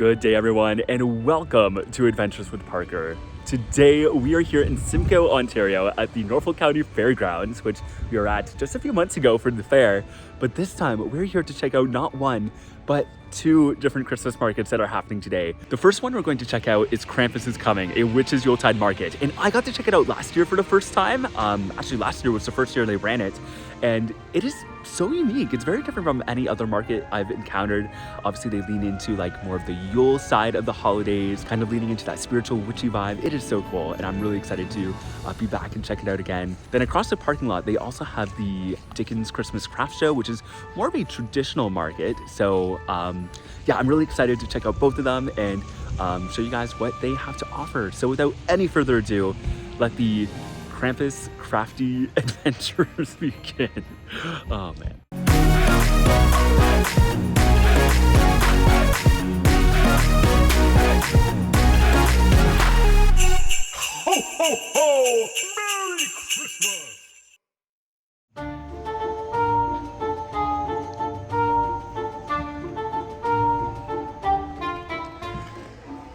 Good day, everyone, and welcome to Adventures with Parker. Today, we are here in Simcoe, Ontario at the Norfolk County Fairgrounds, which we were at just a few months ago for the fair. But this time, we're here to check out not one, but two different Christmas markets that are happening today. The first one we're going to check out is Krampus is Coming, a Witches Yuletide Market. And I got to check it out last year for the first time. Actually, last year was the first year they ran it. And it is so unique. It's very different from any other market I've encountered. Obviously, they lean into like more of the Yule side of the holidays, kind of leaning into that spiritual witchy vibe. It is so cool, and I'm really excited to be back and check it out again. Then across the parking lot, they also have the Dickens Christmas Craft Show, which is more of a traditional market. So yeah, I'm really excited to check out both of them and show you guys what they have to offer. So without any further ado, let the Krampus crafty adventures begin. Oh man. Ho, ho, ho! Merry Christmas!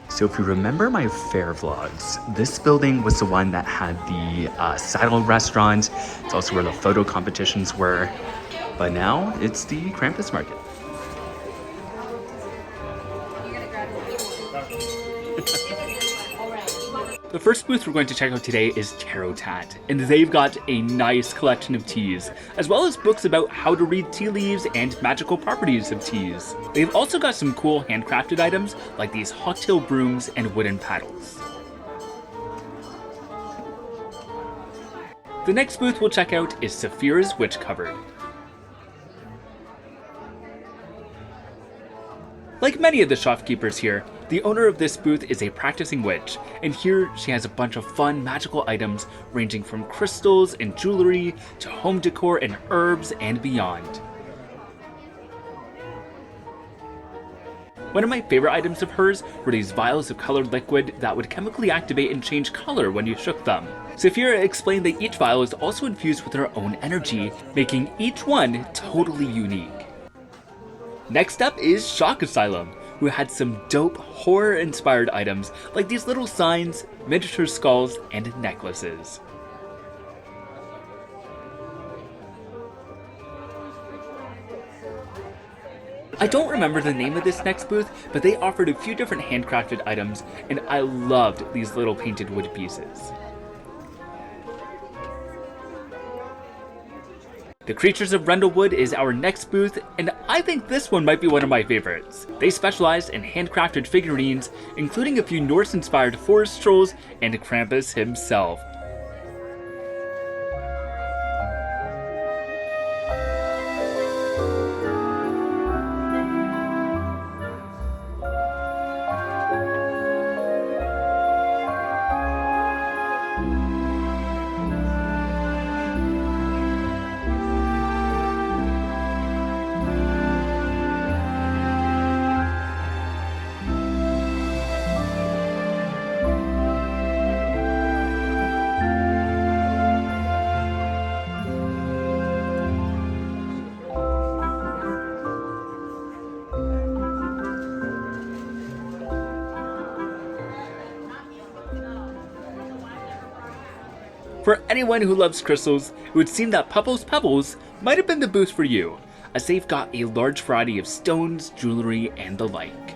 So if you remember my fair vlogs, this building was the one that had the saddle restaurant. It's also where the photo competitions were. But now it's the Krampus market. The first booth we're going to check out today is Tarot Tat, and they've got a nice collection of teas, as well as books about how to read tea leaves and magical properties of teas. They've also got some cool handcrafted items like these hawktail brooms and wooden paddles. The next booth we'll check out is Saphira's Witch Cupboard. Like many of the shopkeepers here, the owner of this booth is a practicing witch, and here she has a bunch of fun magical items ranging from crystals and jewelry to home decor and herbs and beyond. One of my favorite items of hers were these vials of colored liquid that would chemically activate and change color when you shook them. Saphira explained that each vial is also infused with her own energy, making each one totally unique. Next up is Shock Asylum, who had some dope horror-inspired items like these little signs, miniature skulls, and necklaces. I don't remember the name of this next booth, but they offered a few different handcrafted items, and I loved these little painted wood pieces. The Creatures of Rendlewood is our next booth, and I think this one might be one of my favorites. They specialized in handcrafted figurines, including a few Norse-inspired forest trolls and Krampus himself. For anyone who loves crystals, it would seem that Pupple's Pebbles might have been the booth for you, as they've got a large variety of stones, jewelry, and the like.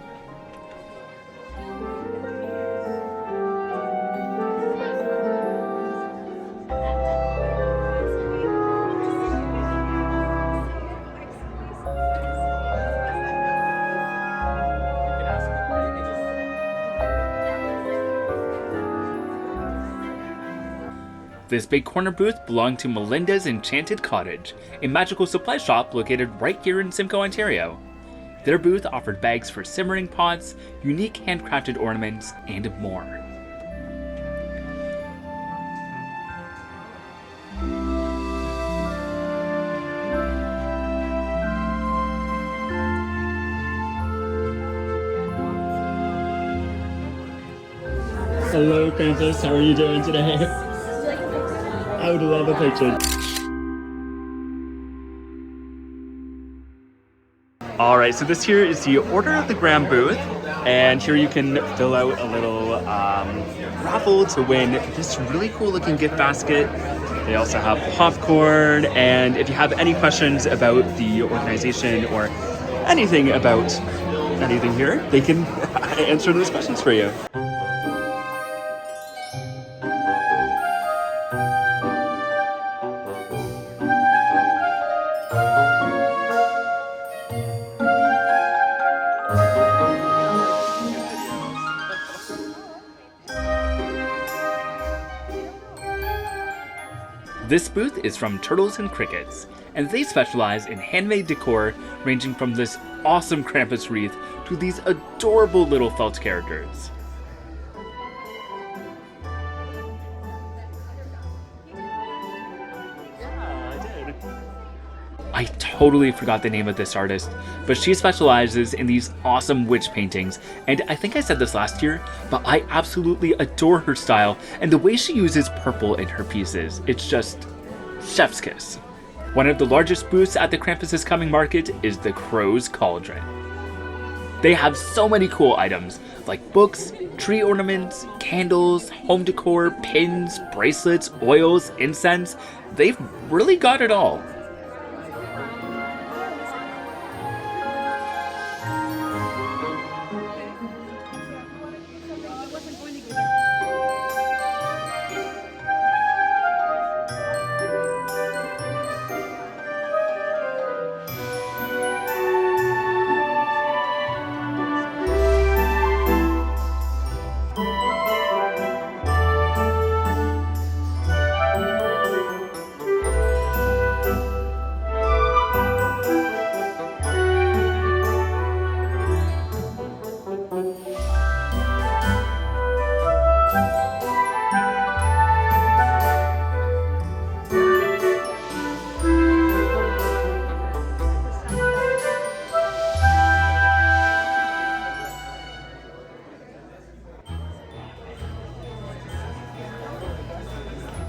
This big corner booth belonged to Melinda's Enchanted Cottage, a magical supply shop located right here in Simcoe, Ontario. Their booth offered bags for simmering pots, unique handcrafted ornaments, and more. Hello, Krampus. How are you doing today? I would love a picture. All right, so this here is the Order of the Graham booth, and here you can fill out a little raffle to win this really cool looking gift basket. They also have popcorn, and if you have any questions about the organization or anything about anything here, they can answer those questions for you. This booth is from Turtles and Crickets, and they specialize in handmade decor ranging from this awesome Krampus wreath to these adorable little felt characters. I totally forgot the name of this artist, but she specializes in these awesome witch paintings, and I think I said this last year, but I absolutely adore her style and the way she uses purple in her pieces. It's just chef's kiss. One of the largest booths at the Krampus' Coming Market is the Crow's Cauldron. They have so many cool items, like books, tree ornaments, candles, home decor, pins, bracelets, oils, incense. They've really got it all.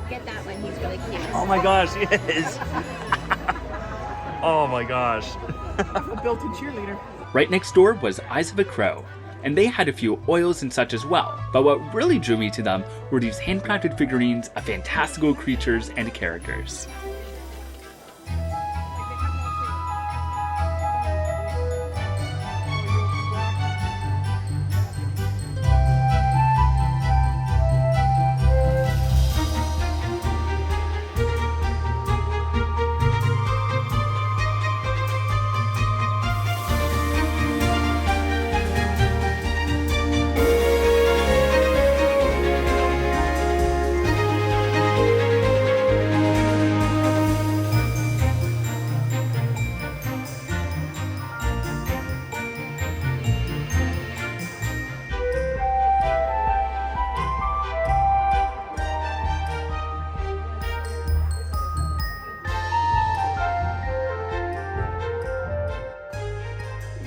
Get that one, he's really cute. Oh my gosh, he is. Oh my gosh. A built-in cheerleader. Right next door was Eyes of a Crow, and they had a few oils and such as well, but what really drew me to them were these handcrafted figurines of fantastical creatures and characters.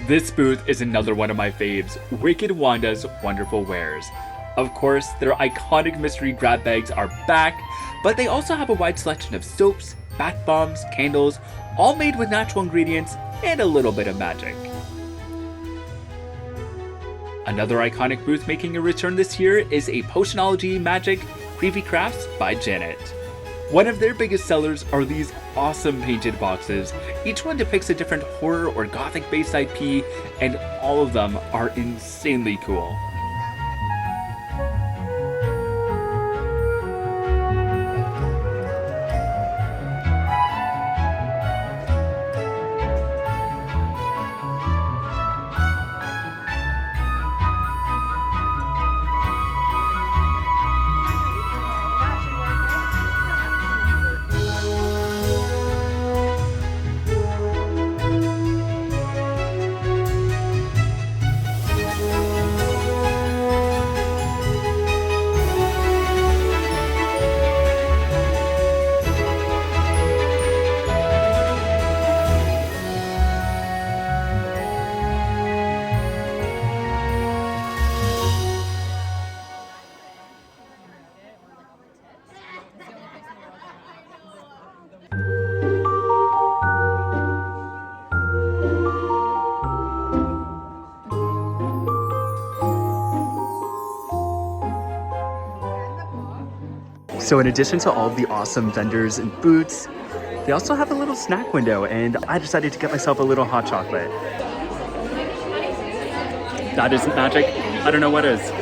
This booth is another one of my faves, Wicked Wanda's Wonderful Wares. Of course, their iconic mystery grab bags are back, but they also have a wide selection of soaps, bath bombs, candles, all made with natural ingredients and a little bit of magic. Another iconic booth making a return this year is a Potionology Magic Creepy Crafts by Janet. One of their biggest sellers are these awesome painted boxes. Each one depicts a different horror or gothic based IP, and all of them are insanely cool. So in addition to all of the awesome vendors and booths, they also have a little snack window, and I decided to get myself a little hot chocolate. That isn't magic. I don't know what is.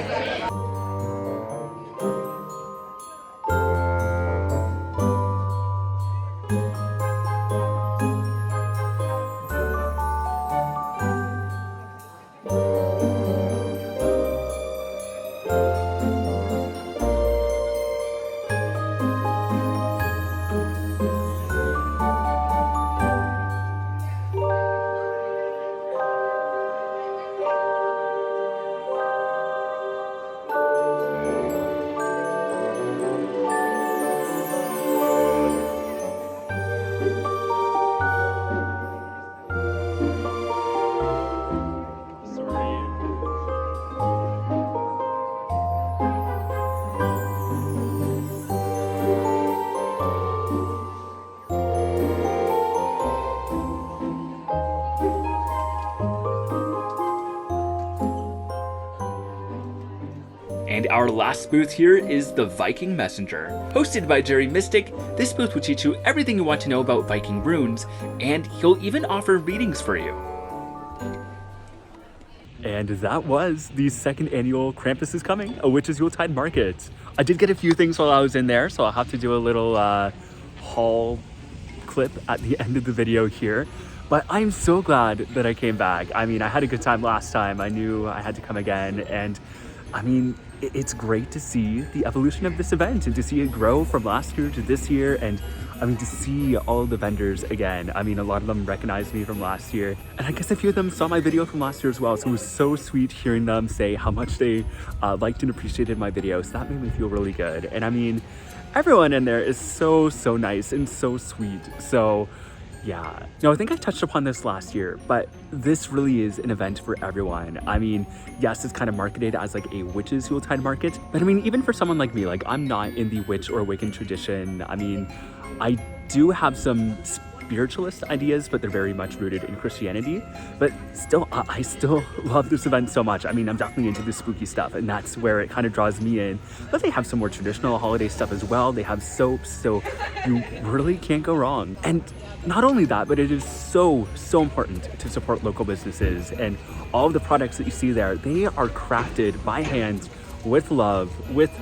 And our last booth here is the Viking Messenger. Hosted by Jerry Mystic, this booth will teach you everything you want to know about Viking runes, and he'll even offer readings for you. And that was the second annual Krampus is Coming, a Witches Yuletide Market. I did get a few things while I was in there, so I'll have to do a little haul clip at the end of the video here. But I'm so glad that I came back. I mean, I had a good time last time. I knew I had to come again, and I mean, it's great to see the evolution of this event and to see it grow from last year to this year, and I mean, to see all the vendors again. I mean, a lot of them recognized me from last year, and I guess a few of them saw my video from last year as well, so it was so sweet hearing them say how much they liked and appreciated my video, so that made me feel really good. And I mean, everyone in there is so nice and so sweet. So yeah, no, I think I touched upon this last year, but this really is an event for everyone. I mean, yes, it's kind of marketed as like a witches Yuletide market, but I mean, even for someone like me, like I'm not in the witch or Wiccan tradition. I mean, I do have some spiritualist ideas, but they're very much rooted in Christianity. But still, I still love this event so much. I mean, I'm definitely into the spooky stuff, and that's where it kind of draws me in. But they have some more traditional holiday stuff as well. They have soaps, so you really can't go wrong. And not only that, but it is so important to support local businesses, and all of the products that you see there, they are crafted by hand with love, with,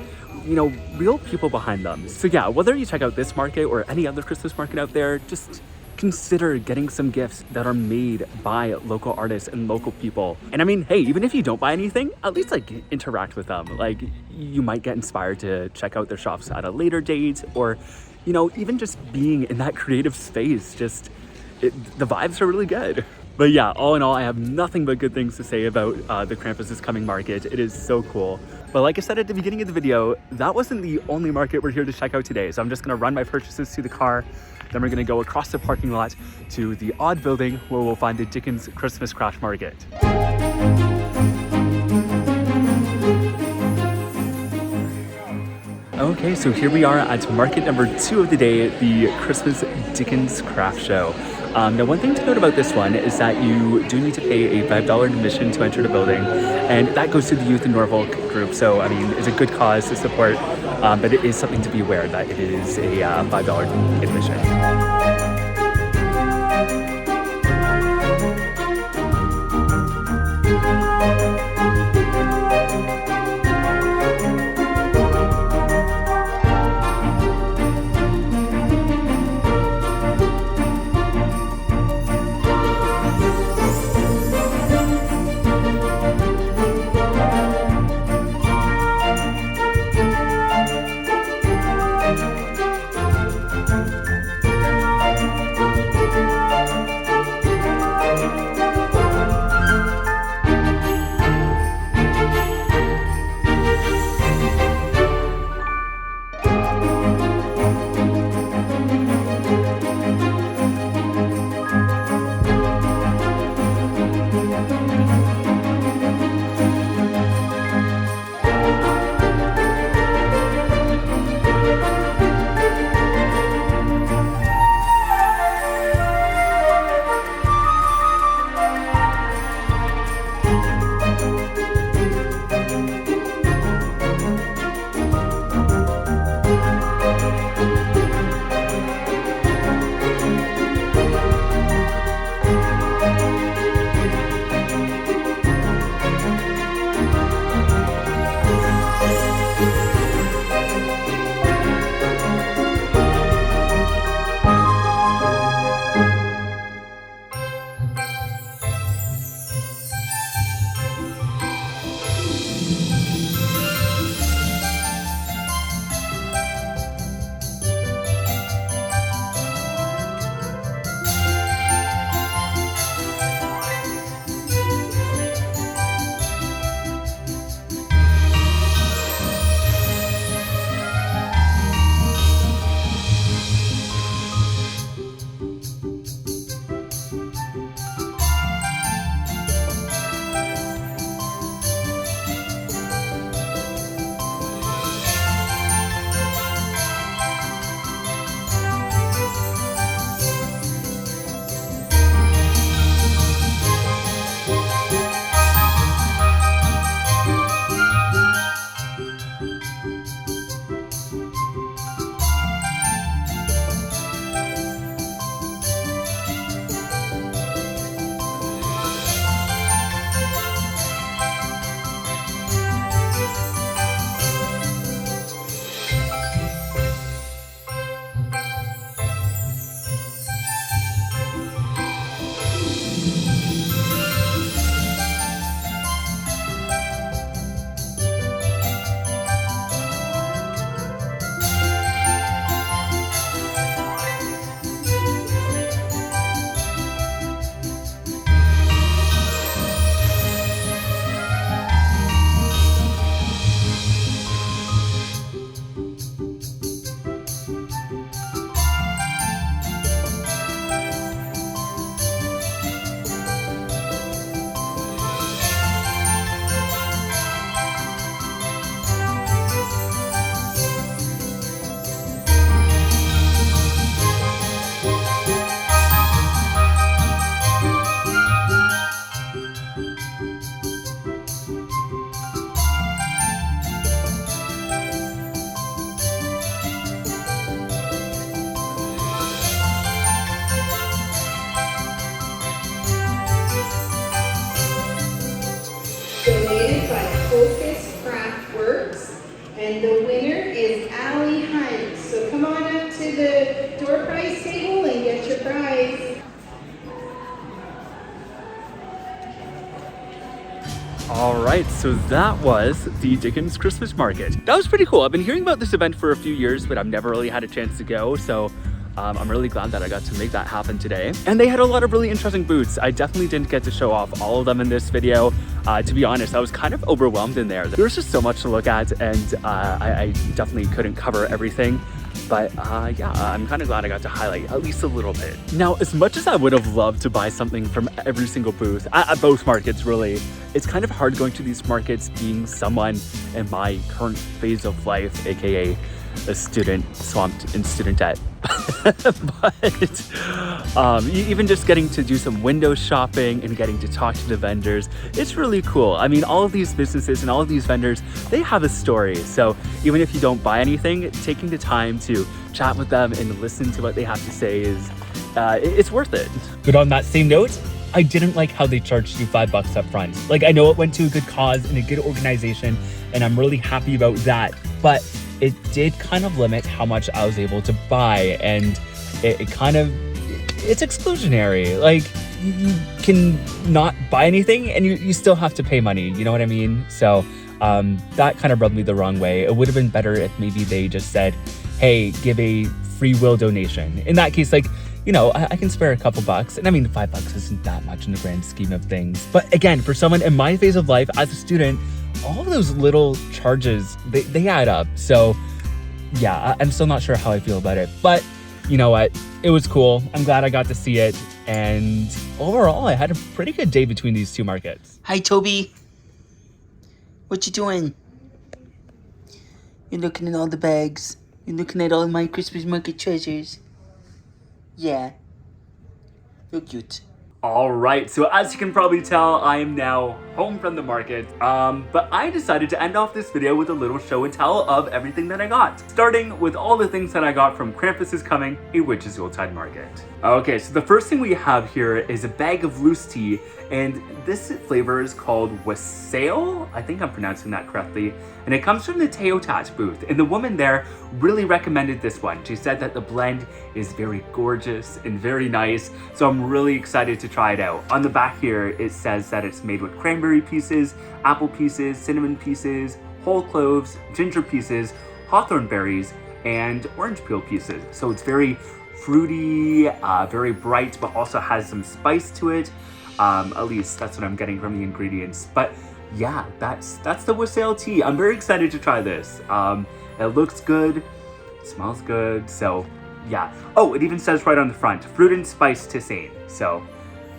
you know, real people behind them. So yeah, whether you check out this market or any other Christmas market out there, just consider getting some gifts that are made by local artists and local people. And I mean, hey, even if you don't buy anything, at least like interact with them. Like, you might get inspired to check out their shops at a later date, or, you know, even just being in that creative space, the vibes are really good. But yeah, all in all, I have nothing but good things to say about the Krampus is Coming market. It is so cool. But like I said at the beginning of the video, that wasn't the only market we're here to check out today. So I'm just gonna run my purchases to the car. Then we're gonna go across the parking lot to the odd building where we'll find the Dickens Christmas Craft Market. Okay, so here we are at market number 2 of the day, the Christmas Dickens Craft Show. Now, one thing to note about this one is that you do need to pay a $5 admission to enter the building, and that goes to the Youth in Norfolk group. So, I mean, it's a good cause to support, but it is something to be aware that it is a $5 admission. And the winner is Allie Hunt. So come on up to the door prize table and get your prize. All right, so that was the Dickens Christmas Market. That was pretty cool. I've been hearing about this event for a few years, but I've never really had a chance to go. So I'm really glad that I got to make that happen today. And they had a lot of really interesting booths. I definitely didn't get to show off all of them in this video. To be honest, I was kind of overwhelmed in there. There was just so much to look at, and I definitely couldn't cover everything. But yeah, I'm kind of glad I got to highlight at least a little bit. Now, as much as I would have loved to buy something from every single booth, at both markets really, it's kind of hard going to these markets being someone in my current phase of life, aka a student swamped in student debt. But even just getting to do some window shopping and getting to talk to the vendors, it's really cool. I mean, all of these businesses and all of these vendors, they have a story. So even if you don't buy anything, taking the time to chat with them and listen to what they have to say is, it's worth it. But on that same note, I didn't like how they charged you $5 up front. Like, I know it went to a good cause and a good organization, and I'm really happy about that. But it did kind of limit how much I was able to buy, and it's exclusionary. Like, you can not buy anything and you still have to pay money, you know what I mean? So that kind of rubbed me the wrong way. It would have been better if maybe they just said, hey, give a free will donation. In that case, like, you know, I can spare a couple bucks. And I mean, $5 isn't that much in the grand scheme of things. But again, for someone in my phase of life as a student, all of those little charges, they add up. So yeah, I'm still not sure how I feel about it, but you know what? It was cool. I'm glad I got to see it. And overall, I had a pretty good day between these two markets. Hi, Toby. What you doing? You're looking at all the bags. You're looking at all my Christmas market treasures. Yeah. You're cute. All right, so as you can probably tell, I am now home from the market, but I decided to end off this video with a little show and tell of everything that I got, starting with all the things that I got from Krampus is Coming, a Witches Yuletide Market. Okay, so the first thing we have here is a bag of loose tea, and this flavor is called wassail. I think I'm pronouncing that correctly, and it comes from the Teotat booth, and the woman there really recommended this one. She said that the blend is very gorgeous and very nice, so I'm really excited to try it out. On the back here, it says that it's made with cranberry pieces, apple pieces, cinnamon pieces, whole cloves, ginger pieces, hawthorn berries, and orange peel pieces. So it's very fruity, very bright, but also has some spice to it. At least that's what I'm getting from the ingredients. But yeah, that's the wassail tea. I'm very excited to try this. It looks good, it smells good, so yeah. Oh, it even says right on the front, fruit and spice tisane. So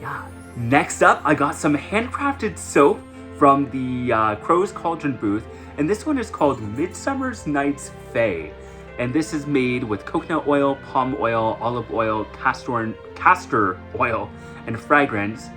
yeah. Next up, I got some handcrafted soap from the Crow's Cauldron booth, and this one is called Midsummer's Night's Fae. And this is made with coconut oil, palm oil, olive oil, castor oil, and fragrance.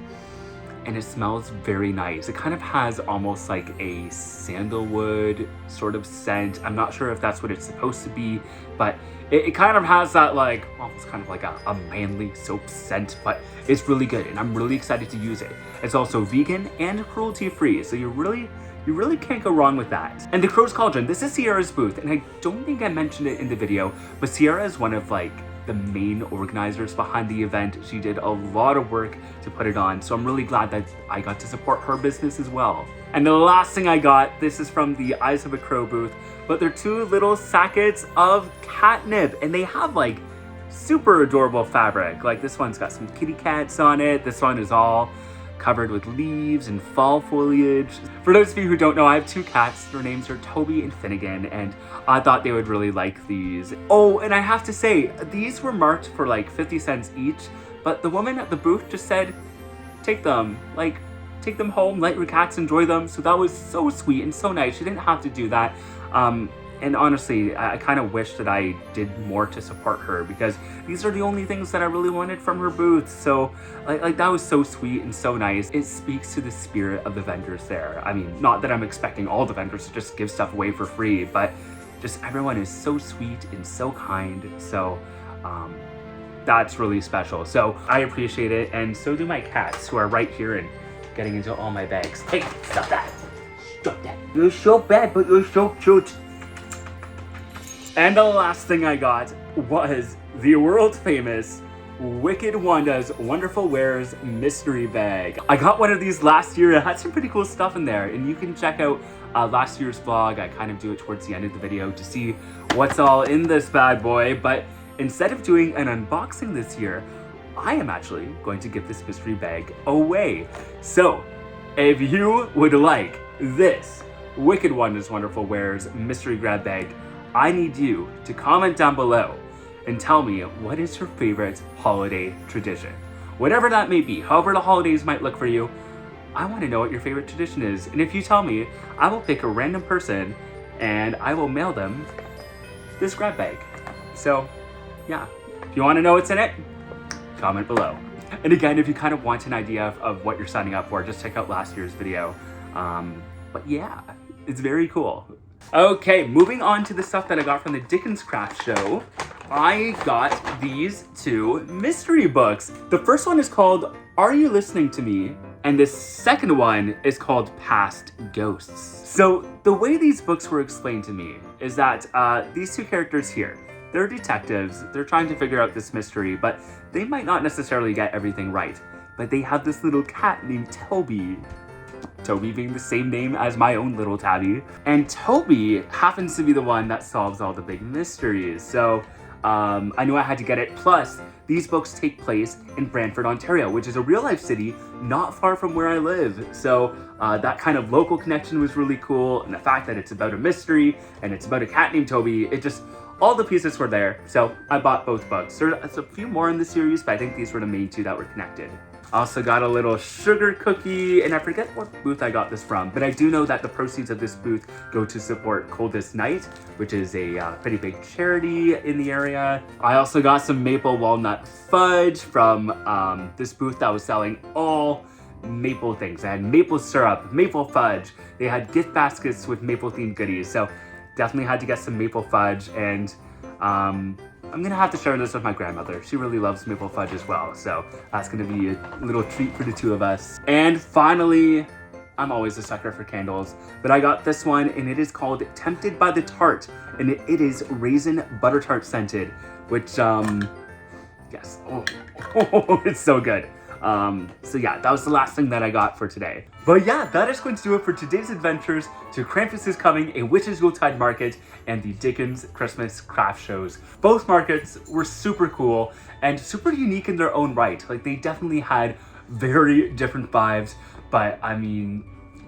And it smells very nice. It kind of has almost like a sandalwood sort of scent. I'm not sure if that's what it's supposed to be, but it kind of has that like, almost kind of like a manly soap scent, but it's really good and I'm really excited to use it. It's also vegan and cruelty free, so you really can't go wrong with that. And the Crow's Cauldron, this is Sierra's booth, and I don't think I mentioned it in the video, but Sierra is one of like the main organizers behind the event. She did a lot of work to put it on, so I'm really glad that I got to support her business as well. And the last thing I got, this is from the Eyes of a Crow booth, but they're two little sackets of catnip, and they have like super adorable fabric. Like this one's got some kitty cats on it. This one is all covered with leaves and fall foliage. For those of you who don't know, I have two cats. Their names are Toby and Finnegan, and I thought they would really like these. Oh, and I have to say, these were marked for like 50 cents each, but the woman at the booth just said, take them, like, take them home, let your cats enjoy them. So that was so sweet and so nice. She didn't have to do that. And honestly, I kind of wish that I did more to support her, because these are the only things that I really wanted from her booth. So like that was so sweet and so nice. It speaks to the spirit of the vendors there. I mean, not that I'm expecting all the vendors to just give stuff away for free, but just everyone is so sweet and so kind. So that's really special. So I appreciate it, and so do my cats, who are right here and getting into all my bags. Hey, stop that. Stop that. You're so bad, but you're so cute. And the last thing I got was the world famous Wicked Wanda's Wonderful Wares mystery bag. I got one of these last year. It had some pretty cool stuff in there, and you can check out last year's vlog. I kind of do it towards the end of the video to see what's all in this bad boy, but instead of doing an unboxing this year, I am actually going to give this mystery bag away. So, if you would like this Wicked Wanda's Wonderful Wares mystery grab bag, I need you to comment down below and tell me what is your favorite holiday tradition. Whatever that may be, however the holidays might look for you, I want to know what your favorite tradition is. And if you tell me, I will pick a random person and I will mail them this grab bag. So, yeah, if you want to know what's in it, comment below. And again, if you kind of want an idea of what you're signing up for, just check out last year's video. But yeah, it's very cool. Okay, moving on to the stuff that I got from the Dickens Craft Show. I got these two mystery books. The first one is called Are You Listening to Me? And the second one is called Past Ghosts. So the way these books were explained to me is that these two characters here, they're detectives, they're trying to figure out this mystery, but they might not necessarily get everything right. But they have this little cat named Toby. Toby being the same name as my own little tabby. And Toby happens to be the one that solves all the big mysteries. So I knew I had to get it. Plus, these books take place in Brantford, Ontario, which is a real life city not far from where I live. So that kind of local connection was really cool. And the fact that it's about a mystery and it's about a cat named Toby, it just, all the pieces were there. So I bought both books. There's a few more in the series, but I think these were the main two that were connected. I also got a little sugar cookie, and I forget what booth I got this from, but I do know that the proceeds of this booth go to support Coldest Night, which is a pretty big charity in the area. I also got some maple walnut fudge from this booth that was selling all maple things. They had maple syrup, maple fudge. They had gift baskets with maple themed goodies. So definitely had to get some maple fudge, and I'm gonna have to share this with my grandmother. She really loves maple fudge as well, so that's gonna be a little treat for the two of us. And finally, I'm always a sucker for candles, but I got this one, and it is called Tempted by the Tart, and it is raisin butter tart scented, which yes, it's so good. So yeah, that was the last thing that I got for today. But yeah, that is going to do it for today's adventures to Krampus is Coming, a Witches Yuletide Market, and the Dickens Christmas Craft Shows. Both markets were super cool and super unique in their own right. Like, they definitely had very different vibes, but I mean,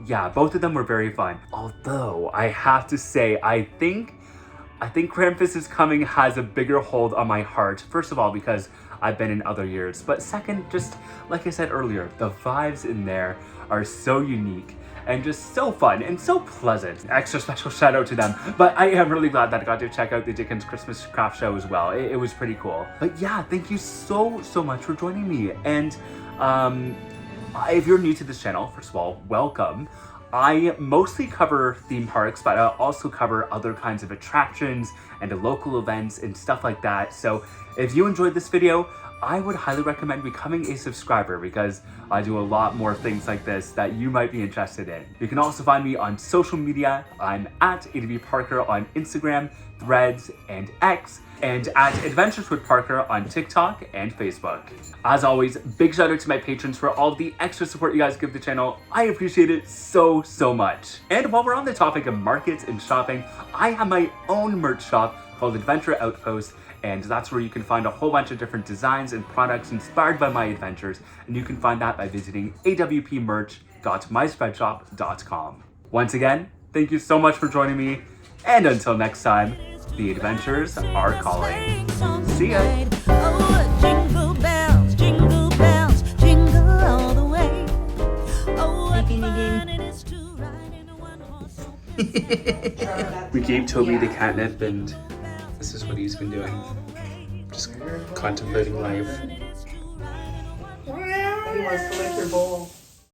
yeah, both of them were very fun. Although, I have to say, I think Krampus is Coming has a bigger hold on my heart. First of all, because I've been in other years, but second, just like I said earlier, the vibes in there are so unique and just so fun and so pleasant. Extra special shout out to them. But I am really glad that I got to check out the Dickens Christmas Craft Show as well. It was pretty cool. But yeah, thank you so much for joining me. And if you're new to this channel, first of all, welcome. I mostly cover theme parks, but I also cover other kinds of attractions and local events and stuff like that. So if you enjoyed this video, I would highly recommend becoming a subscriber, because I do a lot more things like this that you might be interested in. You can also find me on social media. I'm at ADV Parker on Instagram, Threads, and X, and at Adventures with Parker on TikTok and Facebook. As always, big shout out to my patrons for all the extra support you guys give the channel. I appreciate it so much. And while we're on the topic of markets and shopping, I have my own merch shop called Adventure Outpost, and that's where you can find a whole bunch of different designs and products inspired by my adventures, and you can find that by visiting awpmerch.myspreadshop.com. Once again, thank you so much for joining me, and until next time, the adventures are calling. See ya! Oh, jingle bells, jingle bells, jingle all the way. Oh, what fun it is to ride in a one-horse open. We gave Toby the catnip, and this is what he's been doing. Just contemplating life. He wants to lick your bowl.